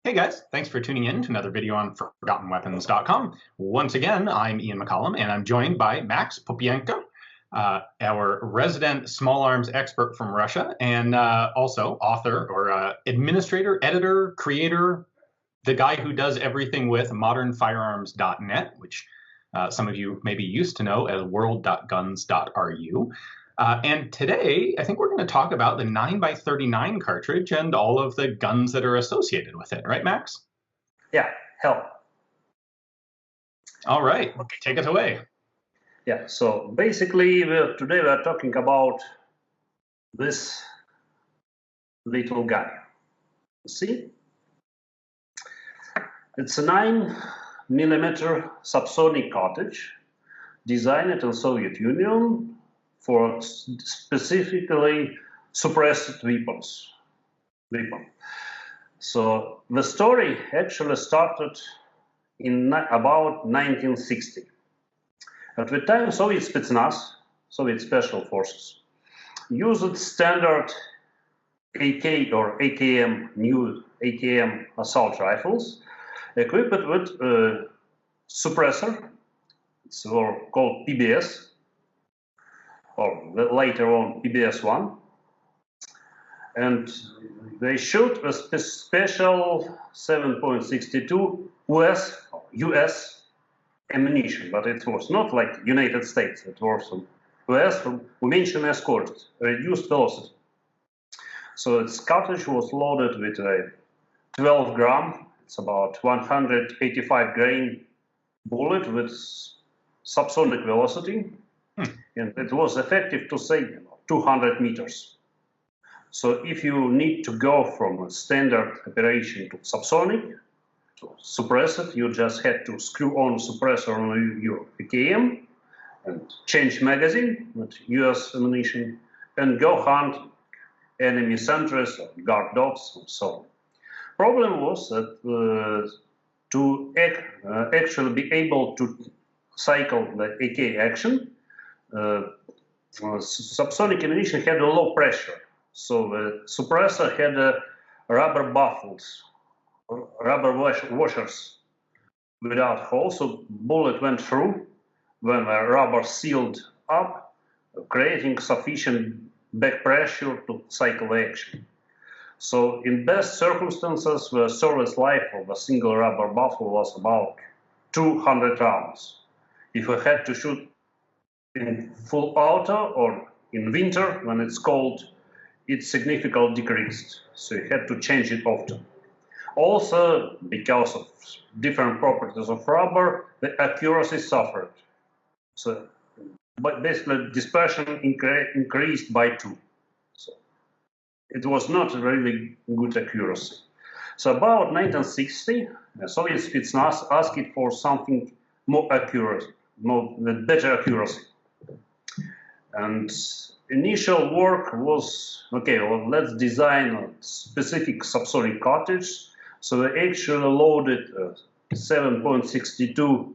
Hey guys, thanks for tuning in to another video on ForgottenWeapons.com. Once again, I'm Ian McCollum, and I'm joined by Max Popenker, our resident small arms expert from Russia, and also author or administrator, editor, creator, the guy who does everything with modernfirearms.net, which some of you may be used to know as world.guns.ru. And today, I think we're going to talk about the 9x39 cartridge and all of the guns that are associated with it. Right, Max? Yeah, hell. All right, take us away. Yeah, so basically, today we are talking about this little guy. See? It's a 9mm subsonic cartridge designed in Soviet Union for specifically suppressed weapons. So the story actually started in about 1960. At the time, Soviet Spetsnaz, Soviet Special Forces, used standard AK or AKM, new AKM assault rifles, equipped with suppressor, it's called PBS, or later on PBS-1, and they shot a special 7.62 US ammunition, but it was not like United States, it was US umenьшенная скорость, reduced velocity. So its cartridge was loaded with a 12 gram, it's about 185 grain bullet with subsonic velocity, and it was effective to say 200 meters. So if you need to go from a standard operation to subsonic, to suppress it, you just had to screw on suppressor on your AKM and change magazine with US ammunition and go hunt enemy sentries or guard dogs and so on. Problem was that to actually be able to cycle the AK action, subsonic ammunition had a low pressure. So the suppressor had rubber baffles, rubber washers without holes, so bullet went through when the rubber sealed up, creating sufficient back pressure to cycle the action. So in best circumstances, the service life of a single rubber baffle was about 200 rounds. If we had to shoot in full auto or in winter when it's cold, it significantly decreased, so you had to change it often. Also, because of different properties of rubber, the accuracy suffered. So, but basically, dispersion increased by 2. So, it was not really good accuracy. So, about 1960, the Soviet Spetsnaz asked for something more accurate, better accuracy. And initial work was, okay, well, let's design a specific subsonic cartridge. So they actually loaded a 7.62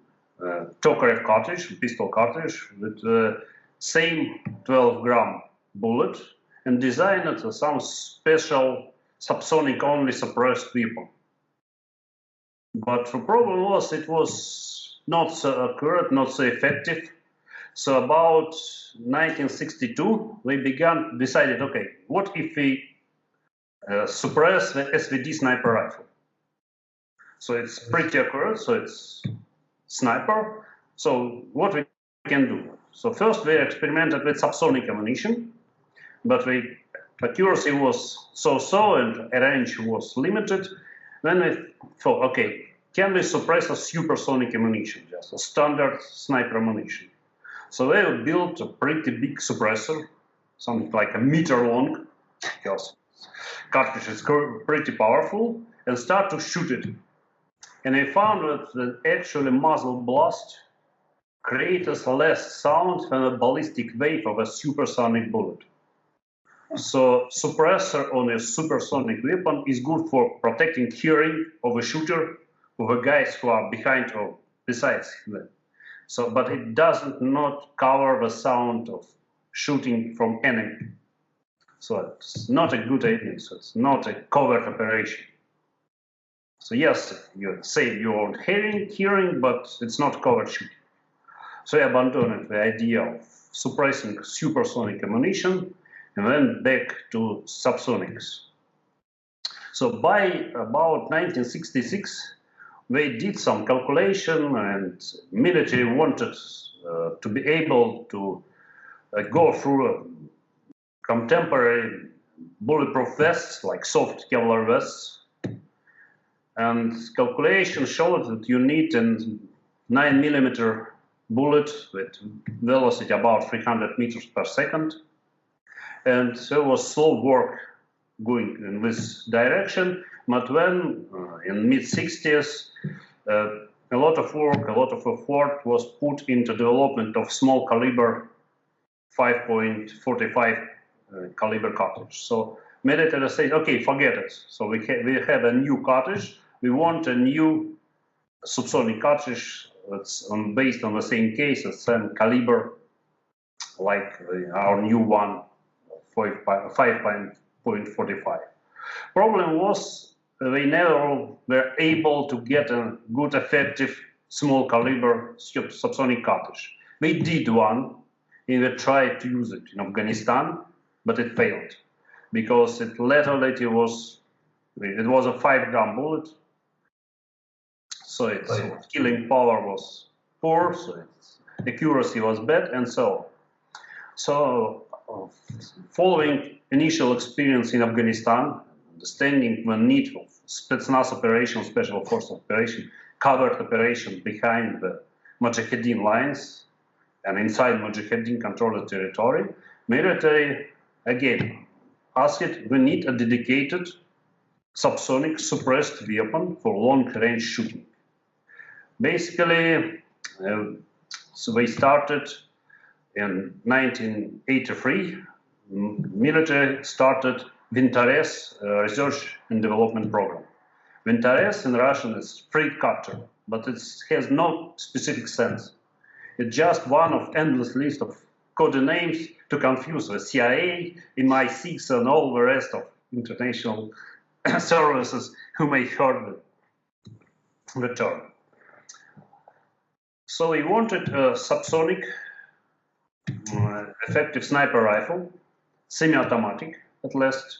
Tokarev cartridge, pistol cartridge, with the same 12 gram bullet and designed some special subsonic only suppressed weapon. But the problem was it was not so accurate, not so effective. So about 1962, we decided, okay, what if we suppress the SVD sniper rifle? So it's pretty accurate, so it's sniper. So what we can do? So first we experimented with subsonic ammunition, but the accuracy was so-so and range was limited. Then we thought, okay, can we suppress a supersonic ammunition, just a standard sniper ammunition? So they built a pretty big suppressor, something like a meter long, because cartridge is pretty powerful, and start to shoot it. And they found that the actual muzzle blast creates less sound than a ballistic wave of a supersonic bullet. So suppressor on a supersonic weapon is good for protecting hearing of a shooter, of the guys who are behind or besides them. So, but it doesn't not cover the sound of shooting from enemy. So it's not a good idea. So it's not a covert operation. So yes, you save your own hearing, but it's not covered shooting. So I abandoned the idea of suppressing supersonic ammunition and went back to subsonics. So by about 1966, they did some calculation, and military wanted to be able to go through contemporary bulletproof vests, like soft Kevlar vests. And calculation showed that you need a 9mm bullet with velocity about 300 meters per second. And there was slow work going in this direction. But when, in mid-60s, a lot of work, a lot of effort was put into development of small caliber 5.45 caliber cartridge. So military said, okay, forget it. So we have a new cartridge. We want a new subsonic cartridge that's based on the same case, the same caliber, like our new one, 5.45. Problem was they never were able to get a good, effective, small caliber subsonic cartridge. They did one, and they tried to use it in Afghanistan, but it failed because it was a 5-gun bullet. So its killing power was poor, so its accuracy was bad, and so on. So following initial experience in Afghanistan, understanding the need of Spetsnaz operation, special force operation, covert operation behind the Mujahideen lines and inside Mujahideen controlled territory, military again asked, we need a dedicated subsonic suppressed weapon for long-range shooting. Basically, so they started in 1983. Military started Vintorez research and development program. Vintorez in Russian is free cutter, but it has no specific sense. It's just one of endless list of code names to confuse the CIA, MI6, and all the rest of international services who may heard the term. So we wanted a subsonic, effective sniper rifle, semi-automatic at least.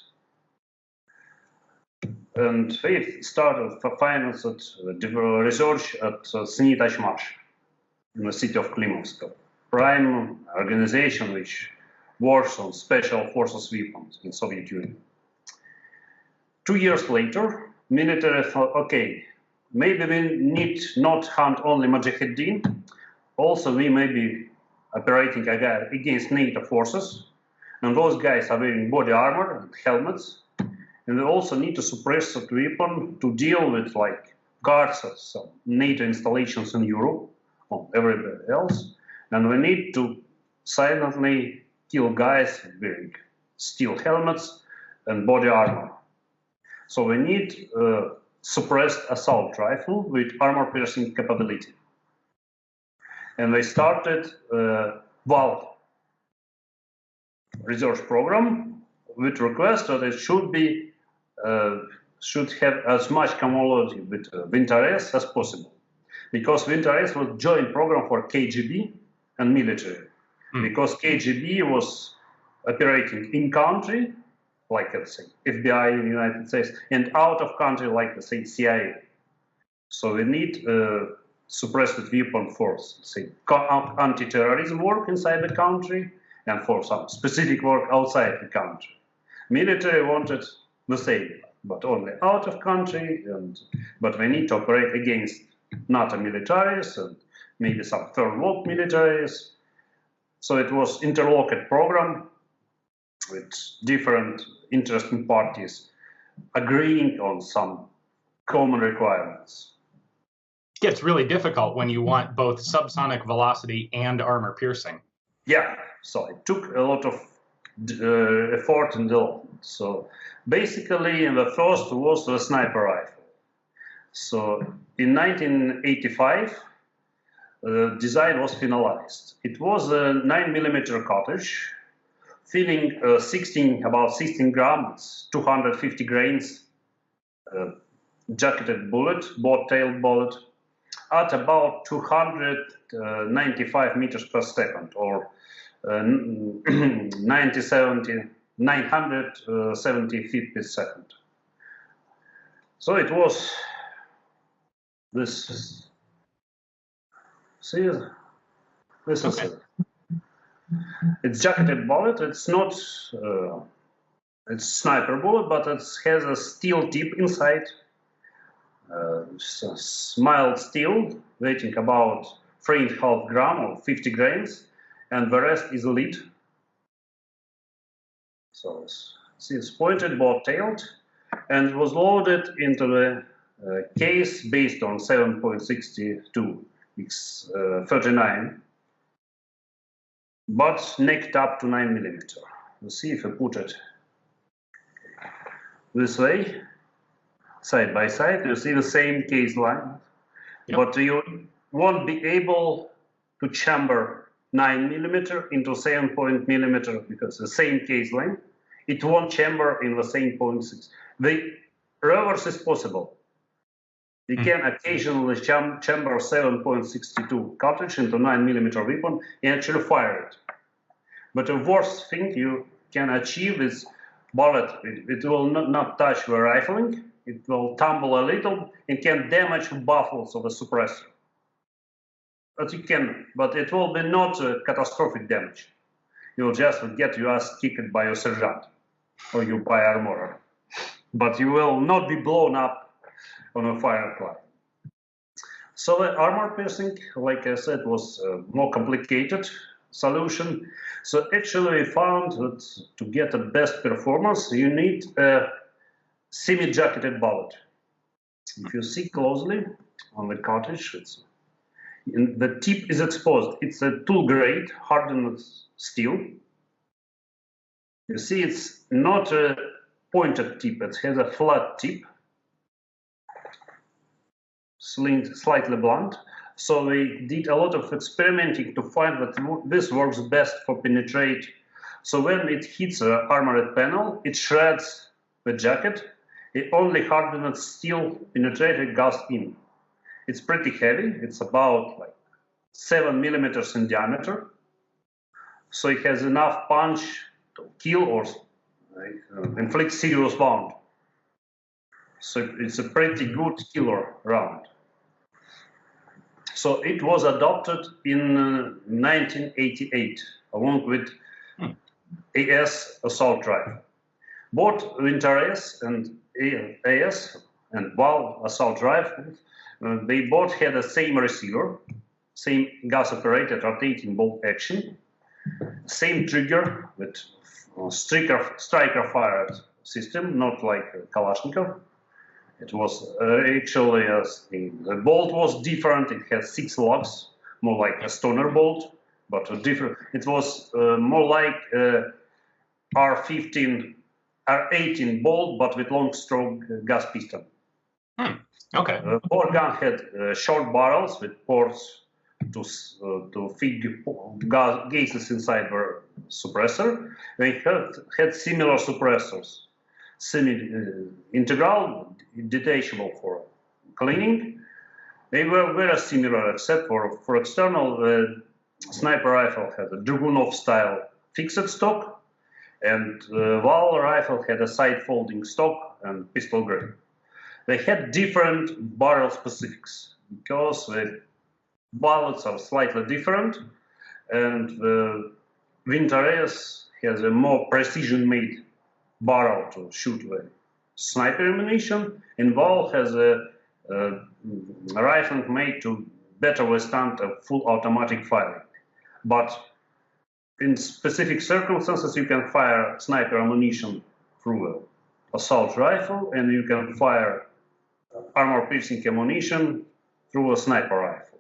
And we started to finance research at SNI Tashmash in the city of Klimovsk, prime organization which works on special forces weapons in Soviet Union. 2 years later, military thought, okay, maybe we need not hunt only Mujahideen, also we may be operating against NATO forces, and those guys are wearing body armor and helmets, and we also need to suppress that weapon to deal with like guards of some NATO installations in Europe or everybody else, and we need to silently kill guys wearing steel helmets and body armor. So we need a suppressed assault rifle with armor-piercing capability. And they started Val research program with request that it should have as much homology with Vintorez as possible, because Vintorez was joint program for KGB and military, because KGB was operating in country, like let's say FBI in the United States, and out of country, like let's say CIA. So we need suppressed weapon for, say, anti-terrorism work inside the country and for some specific work outside the country. Military wanted the same, but only out of country, but we need to operate against NATO militaries and maybe some third world militaries. So it was interlocked program with different interesting parties agreeing on some common requirements. It gets really difficult when you want both subsonic velocity and armor piercing. Yeah, so it took a lot of effort and development. So basically, the first was the sniper rifle. So in 1985, the design was finalized. It was a 9mm cartridge, filling about 16 grams, 250 grains, jacketed bullet, boat-tailed bullet, at about 295 meters per second, or 970 feet per second. So it was this. See, this is it. It's jacketed bullet. It's not. It's sniper bullet, but it has a steel tip inside. Mild steel, weighing about 3.5 grams or 50 grains, and the rest is lead. So see, it's pointed, boat-tailed, and it was loaded into the case based on 7.62 X39, but necked up to 9mm. Let's see if I put it this way, side by side. You see the same case line, yep. But you won't be able to chamber 9mm into 7.mm because the same case length. It won't chamber in the same 0.6. The reverse is possible. You can occasionally chamber 7.62 cartridge into 9mm weapon and actually fire it. But the worst thing you can achieve is bullet. It will not touch the rifling. It will tumble a little and can damage the baffles of the suppressor. But it will be not a catastrophic damage. You'll just get your ass kicked by your sergeant or your by armorer. But you will not be blown up on a fire cloud. So the armor piercing, like I said, was a more complicated solution. So actually we found that to get the best performance, you need a semi-jacketed bullet. If you see closely on the cartridge, the tip is exposed. It's a tool-grade hardened steel. You see, it's not a pointed tip. It has a flat tip, slightly blunt. So we did a lot of experimenting to find that this works best for penetrate. So when it hits an armored panel, it shreds the jacket. It only hardened steel penetrated goes in. It's pretty heavy. It's about like 7mm in diameter. So it has enough punch to kill or inflict serious wound. So it's a pretty good killer round. So it was adopted in 1988 along with AS assault rifle. Both Vintorez and AS and Val assault rifles, they both had the same receiver, same gas-operated rotating bolt action, same trigger with striker-fired system, not like Kalashnikov. It was actually, the bolt was different. It had 6 lugs, more like a stoner bolt, but different. It was more like R18 bolt, but with long stroke gas piston. Okay. Both gun had short barrels with ports to feed gases inside the suppressor. They had similar suppressors, semi-integral, detachable for cleaning. They were very similar, except for external. Sniper rifle had a Dragunov style fixed stock, and Val rifle had a side folding stock and pistol grip. They had different barrel specifics because the bullets are slightly different, and the Vintorez has a more precision-made barrel to shoot with sniper ammunition, and Val has a rifle made to better withstand a full automatic firing. But in specific circumstances, you can fire sniper ammunition through an assault rifle, and you can fire armor-piercing ammunition through a sniper rifle.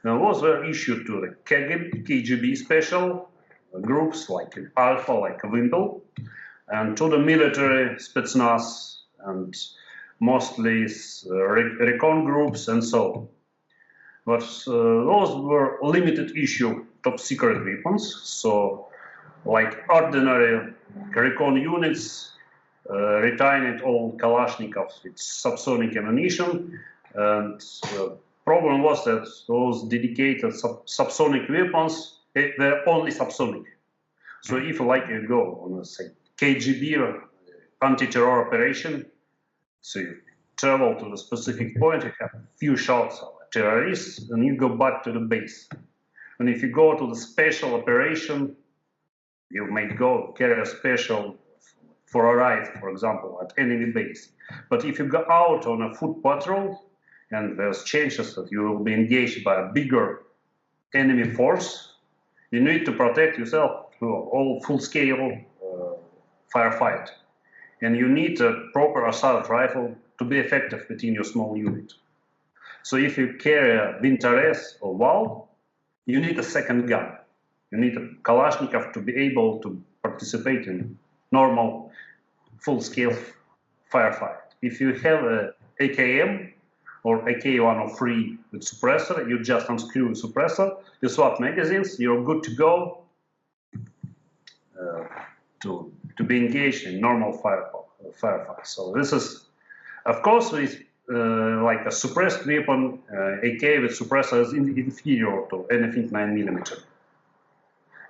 Now, those were issued to the KGB special groups like Alpha, like Wimble, and to the military Spetsnaz, and mostly recon groups and so on. But those were limited issue top secret weapons, so like ordinary recon units retired old Kalashnikovs with subsonic ammunition, and the problem was that those dedicated subsonic weapons were only subsonic. So if like you go on a say KGB or anti-terror operation, so you travel to the specific point, you have a few shots of terrorists, and you go back to the base. And if you go to the special operation, you may go carry a special for a ride, for example, at enemy base. But if you go out on a foot patrol, and there's chances that you will be engaged by a bigger enemy force, you need to protect yourself through all full-scale firefight. And you need a proper assault rifle to be effective within your small unit. So if you carry a Vintorez or Val, you need a second gun. You need a Kalashnikov to be able to participate in normal full-scale firefight. If you have a AKM or AK-103 with suppressor, you just unscrew the suppressor, you swap magazines, you're good to go to be engaged in normal firefight. So this is, of course, with like a suppressed weapon, AK with suppressor is inferior to anything 9mm.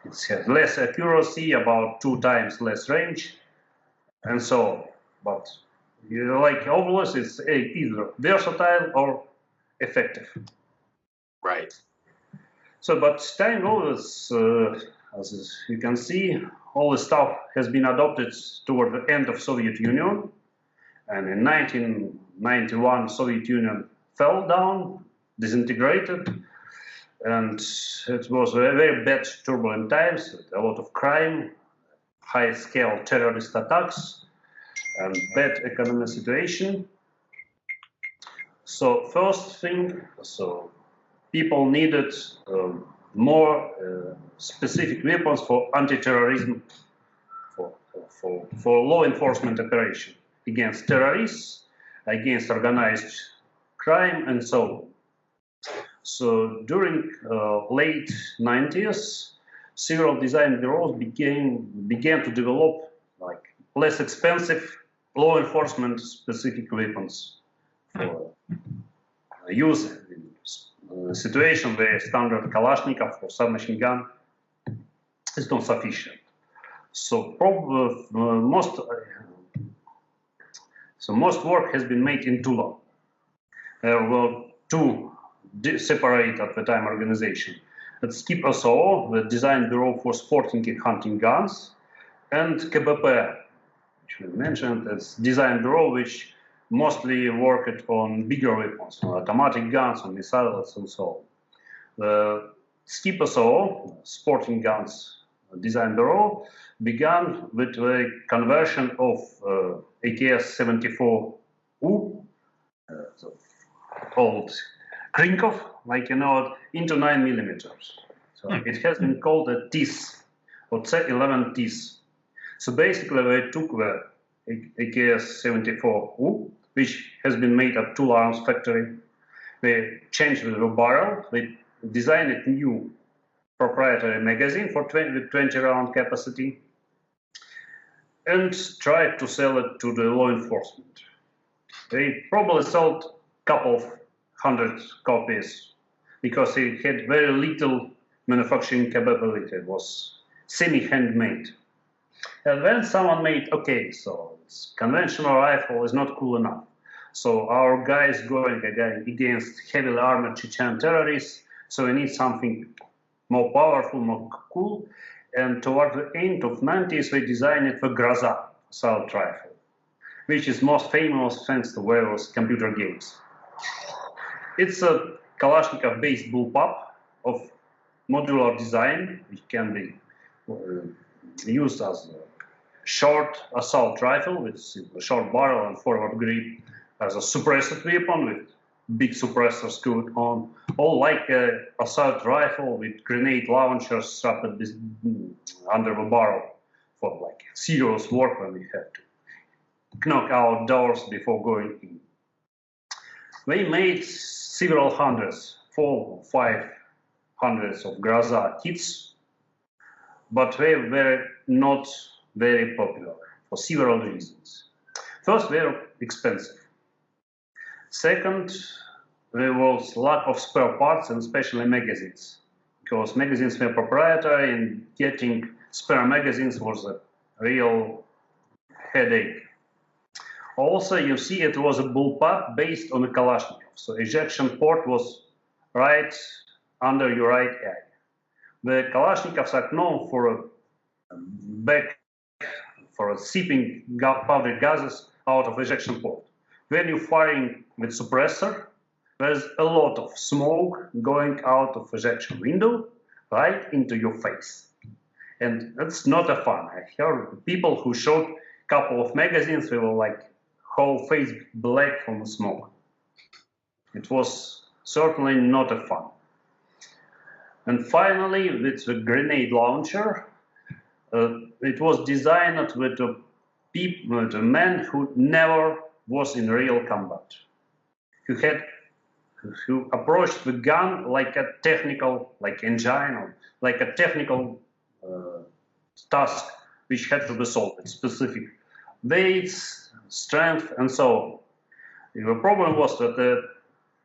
It has less accuracy, about 2 times less range, and so on. But like overall, it's either versatile or effective. Right. So, but time goes, as you can see, all the stuff has been adopted toward the end of Soviet Union, and in 1991, Soviet Union fell down, disintegrated, and it was very bad, turbulent times, a lot of crime, high-scale terrorist attacks, and bad economic situation. So first thing, so people needed more specific weapons for anti-terrorism, for law enforcement operation against terrorists, against organized crime, and so on. So during late 90s, several design bureaus began to develop like less expensive law enforcement specific weapons for use in a situation where standard Kalashnikov or submachine gun is not sufficient. So most work has been made in Tula. There were 2 separate at the time organization. It's Suppressor, the design bureau for sporting and hunting guns, and KBP, which we mentioned, it's design bureau which mostly worked on bigger weapons, on automatic guns, on missiles, and so on. The Suppressor, sporting guns design bureau, began with the conversion of AKS-74U, old Krinkov, like you know, into 9mm. So it has been called a TIS, or C11 TIS. So basically, they took the AKS-74U, which has been made at Tula Arms factory. They changed the barrel. They designed a new proprietary magazine for 20 round capacity, and tried to sell it to the law enforcement. They probably sold a couple of 100 copies because it had very little manufacturing capability. It was semi-handmade. And then someone made, okay, so it's conventional rifle is not cool enough. So our guys going against heavily armored Chechen terrorists, so we need something more powerful, more cool. And toward the end of 90s, we designed the Groza assault rifle, which is most famous thanks to various computer games. It's a Kalashnikov-based bullpup of modular design, which can be used as a short assault rifle with a short barrel and forward grip, as a suppressor weapon with big suppressor screwed on, or like an assault rifle with grenade launchers strapped under the barrel for like serious work when we have to knock out doors before going in. They made several hundreds, 400 or 500 of Groza kits, but they were not very popular. for several reasons. First, they were expensive. Second, there was lack of spare parts and especially magazines, because magazines were proprietary and getting spare magazines was a real headache. Also, you see it was a bullpup based on a Kalashnikov, so ejection port was right under your right eye. The Kalashnikovs are known for seeping powdered gases out of ejection port. When you're firing with suppressor, there's a lot of smoke going out of ejection window right into your face. And that's not a fun. I heard people who shot a couple of magazines, they were like whole face black from the smoke. It was certainly not a fun. And finally, with the grenade launcher, it was designed with a man who never was in real combat, who approached the gun like a technical, like engine, or like a technical task which had to be solved with specific weights, strength, and so on. The problem was that the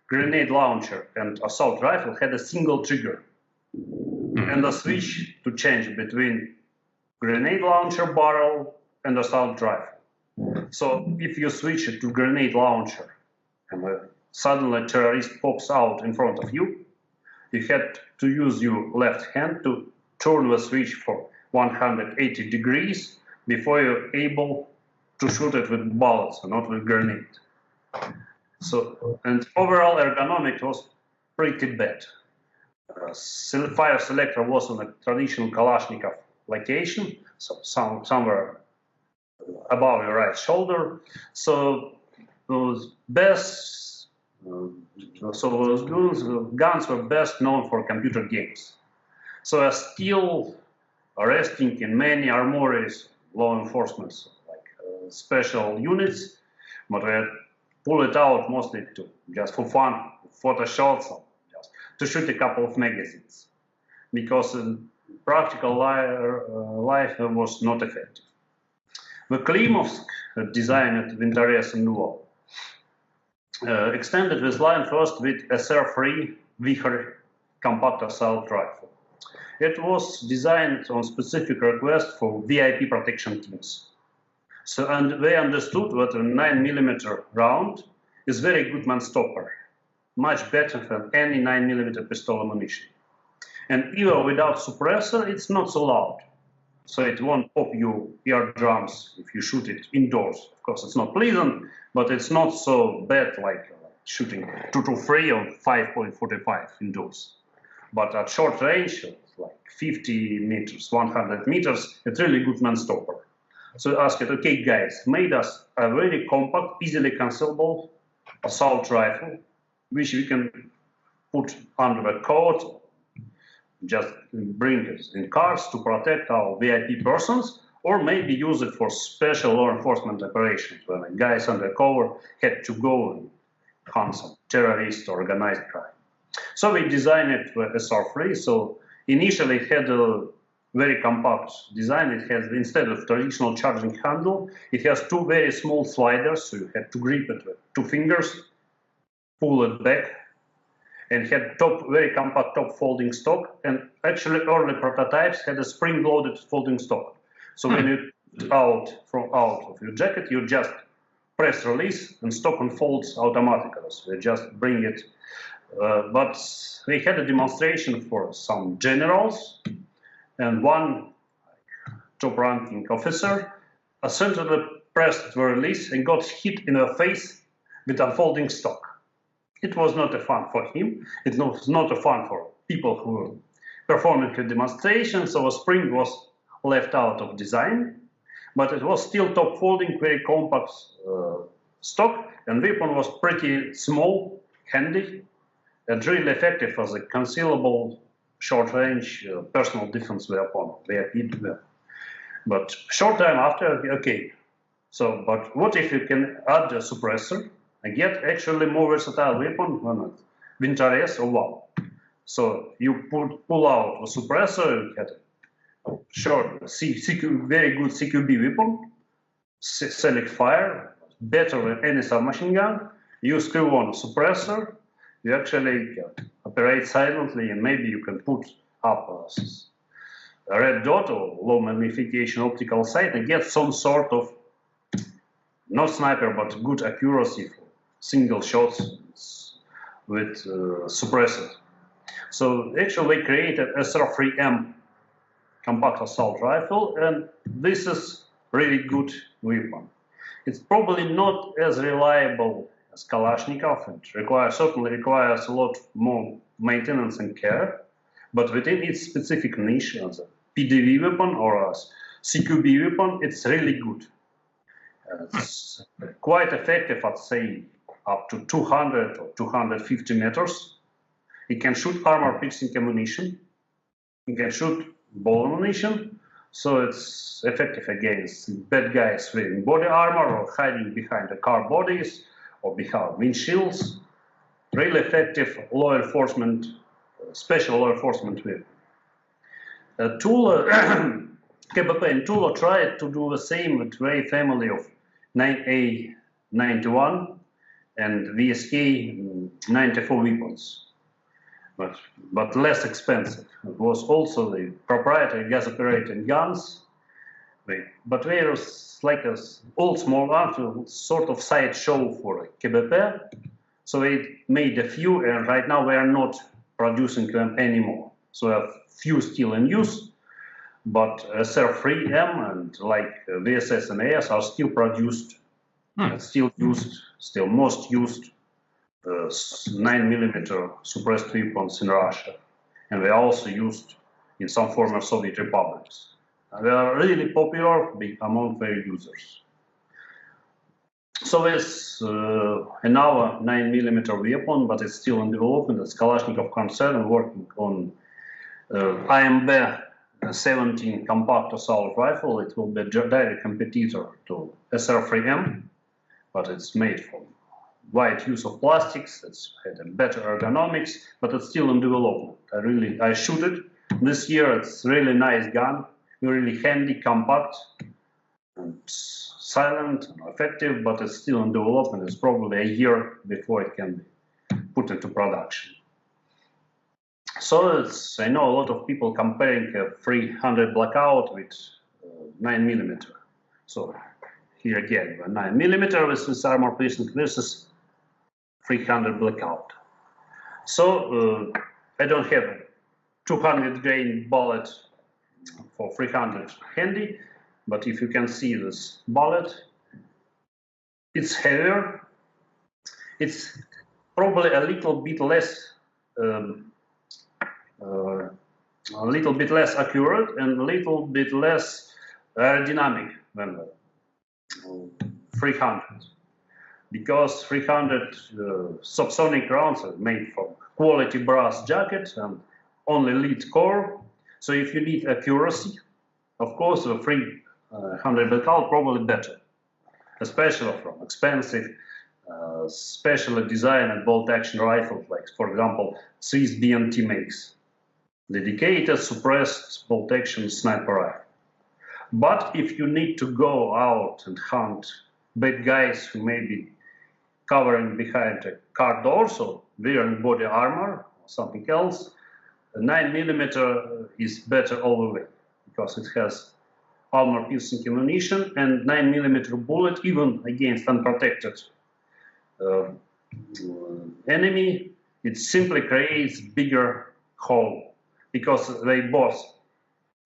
grenade launcher and assault rifle had a single trigger and a switch to change between grenade launcher barrel and assault rifle. So if you switch it to grenade launcher and suddenly a terrorist pops out in front of you, you had to use your left hand to turn the switch for 180 degrees before you're able to shoot it with bullets and not with grenade. So, and overall ergonomics was pretty bad. Fire selector was on a traditional Kalashnikov location, so somewhere above your right shoulder. So those best, those guns were best known for computer games. So are still resting in many armories, law enforcement, like special units, but we pull it out mostly to just for fun, photo shots, or just to shoot a couple of magazines, because in practical life was not effective. The Klimovsk designed Vintorez and Val extended this line first with SR3 Vichar compact assault rifle. It was designed on specific request for VIP protection teams. So, and they understood that a 9mm round is very good man stopper, much better than any 9mm pistol ammunition. And even without suppressor, it's not so loud. So it won't pop your eardrums if you shoot it indoors. Of course, it's not pleasant, but it's not so bad like shooting 223 or 5.45 indoors. But at short range, like 50 meters, 100 meters, it's really good man stopper. So I asked it, okay, guys, made us a very compact, easily concealable assault rifle, which we can put under the coat, just bring it in cars to protect our VIP persons, or maybe use it for special law enforcement operations, when the guys undercover had to go and hunt some terrorist or organized crime. So we designed it with SR3. So initially it had a very compact design. It has, instead of traditional charging handle, it has two very small sliders, so you had to grip it with 2 fingers, pull it back, and had very compact top folding stock. And actually early prototypes had a spring-loaded folding stock. So when you put out of your jacket, you just press release and stock unfolds automatically. So you just bring it. But we had a demonstration for some generals, and one top-ranking officer essentially pressed the release and got hit in the face with unfolding stock. It was not a fun for him. It was not a fun for people who were performing the demonstration. So a spring was left out of design, but it was still top folding, very compact stock, and weapon was pretty small, handy, and really effective as a concealable short-range personal defense weapon, VIP weapon. But short time after, okay, so, but what if you can add a suppressor and get actually more versatile weapon than Vintorez or Val? So you pull out the suppressor, you get a short, very good CQB weapon, select fire, better than any submachine gun. You screw on a suppressor, you actually can operate silently, and maybe you can put up a red dot or low magnification optical sight and get some sort of, not sniper, but good accuracy for single shots with suppressor. So actually they created SR3M compact assault rifle, and this is really good weapon. It's probably not as reliable as Kalashnikov. It certainly requires a lot more maintenance and care, but within its specific niche as a PDV weapon or as CQB weapon, it's really good. It's quite effective at, say, up to 200 or 250 meters. It can shoot armor-piercing ammunition. It can shoot ball ammunition. So it's effective against bad guys wearing body armor or hiding behind the car bodies or behind windshields. Really effective law enforcement, special law enforcement weapon. KBP and Tula tried to do the same with Ray family of 9A91 and VSK 94 weapons, but less expensive. It was also the proprietary gas-operated guns, but they were like a old small arms, sort of sideshow for KBP. So they made a few, and right now we are not producing them anymore. So we have few still in use, but SR3M and like VSS and AS are still produced, still used, still most used 9mm suppressed weapons in Russia, and they are also used in some former Soviet republics. They are really popular among their users. So there's another 9mm weapon, but it's still in development. It's Kalashnikov Concern, working on IMB 17 compact assault rifle. It will be a direct competitor to SR3M, but it's made from wide use of plastics. It's had a better ergonomics, but it's still in development. I shoot it this year. It's really nice gun, really handy, compact, and silent and effective, but it's still in development. It's probably a year before it can be put into production. So I know a lot of people comparing a 300 blackout with 9mm. So here again, 9mm with this armor piercing versus 300 blackout. So I don't have a 200 grain bullet for 300 handy, but if you can see this bullet, it's heavier. It's probably a little bit less accurate and a little bit less aerodynamic than the 300, because 300 subsonic rounds are made from quality brass jacket and only lead core. So if you need accuracy, of course the 300 blackout probably better, especially from expensive, specially designed bolt action rifles, like for example Swiss BMT makes dedicated suppressed bolt action sniper rifle. But if you need to go out and hunt bad guys who may be covering behind a car doors or wearing body armor or something else, the 9mm is better all the way, because it has armor piercing ammunition and 9mm bullet, even against unprotected enemy, it simply creates bigger hole, because they both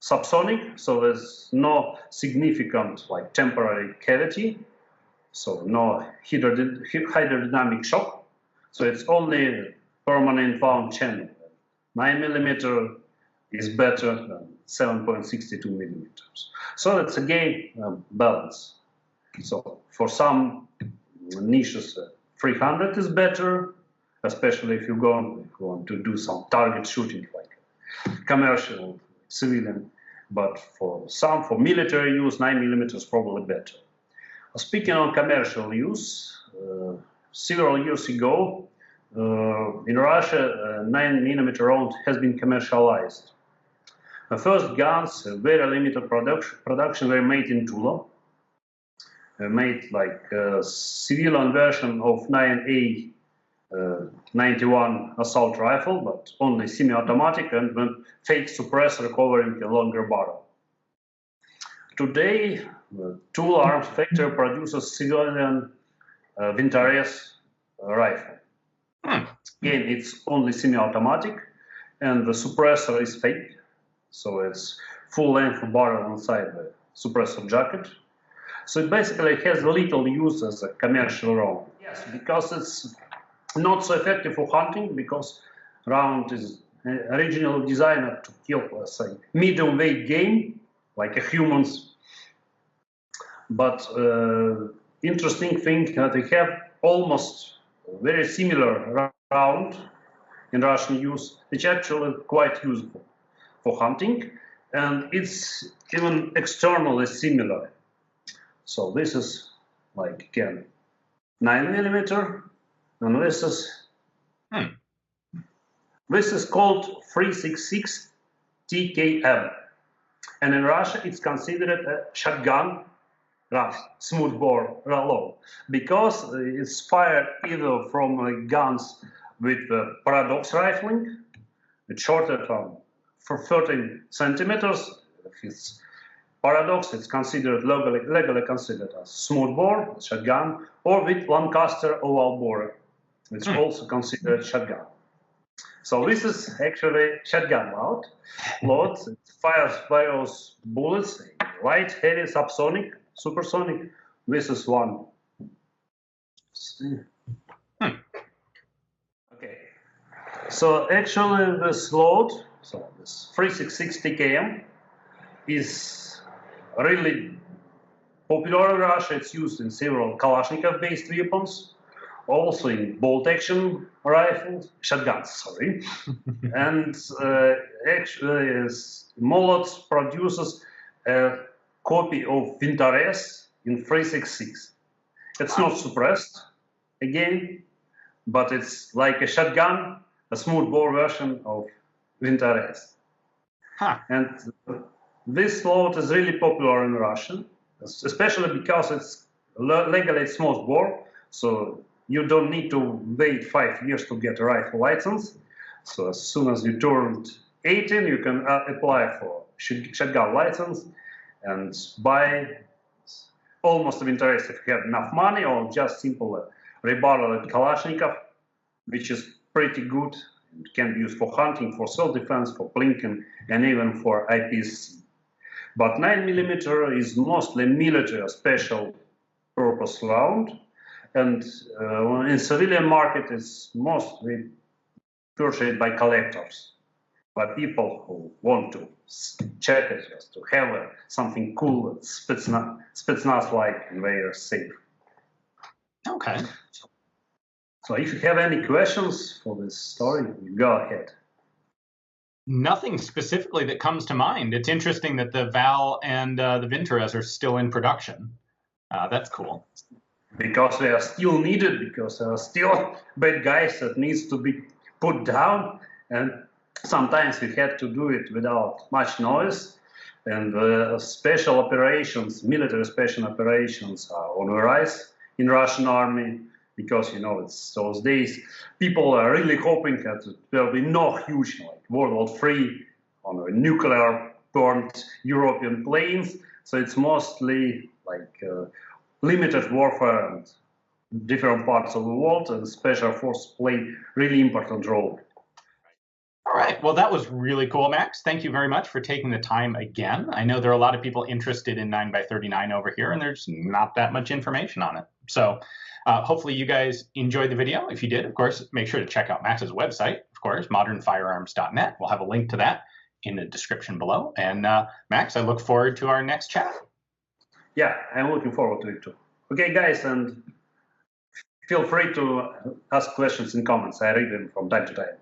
subsonic, so there's no significant like temporary cavity, so no hydrodynamic shock, so it's only permanent wound channel. 9mm is better than 7.62mm. So it's again balance. So for some niches, 300 is better, especially if you want to do some target shooting, like commercial, civilian. But for military use, 9mm is probably better. Speaking of commercial use, several years ago, in Russia, 9mm round has been commercialized. The first guns, very limited production, were made in Tula. made like a civilian version of 9A91 assault rifle, but only semi-automatic and with fake suppressor covering a longer barrel. Today, the tool arms factory produces civilian Vintorez rifle. Again, it's only semi-automatic, and the suppressor is fake, so it's full-length barrel inside the suppressor jacket. So it basically has little use as a commercial round. Yes, because it's not so effective for hunting, because round is originally designed to kill, let's say, medium weight game, like a humans. But interesting thing that we have almost very similar round in Russian use, which actually quite useful for hunting, and it's even externally similar. So this is like again 9mm, and this is called 366 TKM, and in Russia it's considered a shotgun smoothbore reload, because it's fired either from guns with paradox rifling, it's shorter for 13 centimeters. If it's paradox, it's considered legally considered as smoothbore shotgun, or with Lancaster oval bore, it's also considered shotgun. So this is actually shotgun load. It fires various bullets, light, heavy, subsonic, supersonic. This is one. Okay. So actually this load, so this 366 TKM, is really popular in Russia. It's used in several Kalashnikov-based weapons, also in bolt-action rifles, shotguns, sorry. And actually, Molot produces a copy of Vintorez in 366. It's not suppressed, again, but it's like a shotgun, a smoothbore version of Vintorez. And this load is really popular in Russia, especially because it's legally smoothbore, so you don't need to wait 5 years to get a rifle license. So as soon as you turned 18, you can apply for shotgun license and buy almost Vintorez if you have enough money, or just simple rebarrel at Kalashnikov, which is pretty good. It can be used for hunting, for self-defense, for plinking, and even for IPSC. But 9mm is mostly military special purpose round, and in civilian market it's mostly purchased by collectors, by people who want to check it, just to have something cool, Spetsnaz-like, and very safe. Okay. So if you have any questions for this story, go ahead. Nothing specifically that comes to mind. It's interesting that the Val and the Vintorez are still in production. That's cool. Because they are still needed, because there are still bad guys that needs to be put down, and sometimes we had to do it without much noise. And special operations, military special operations are on the rise in Russian army, because, you know, it's those days people are really hoping that there will be no huge, like World War III on a nuclear-burned European planes. So it's mostly like limited warfare and different parts of the world, and special forces play really important role. All right. Well, that was really cool, Max. Thank you very much for taking the time again. I know there are a lot of people interested in 9x39 over here, and there's not that much information on it. So hopefully you guys enjoyed the video. If you did, of course, make sure to check out Max's website, of course, modernfirearms.net. We'll have a link to that in the description below. And Max, I look forward to our next chat. Yeah, I'm looking forward to it too. Okay, guys, and feel free to ask questions in comments. I read them from time to time.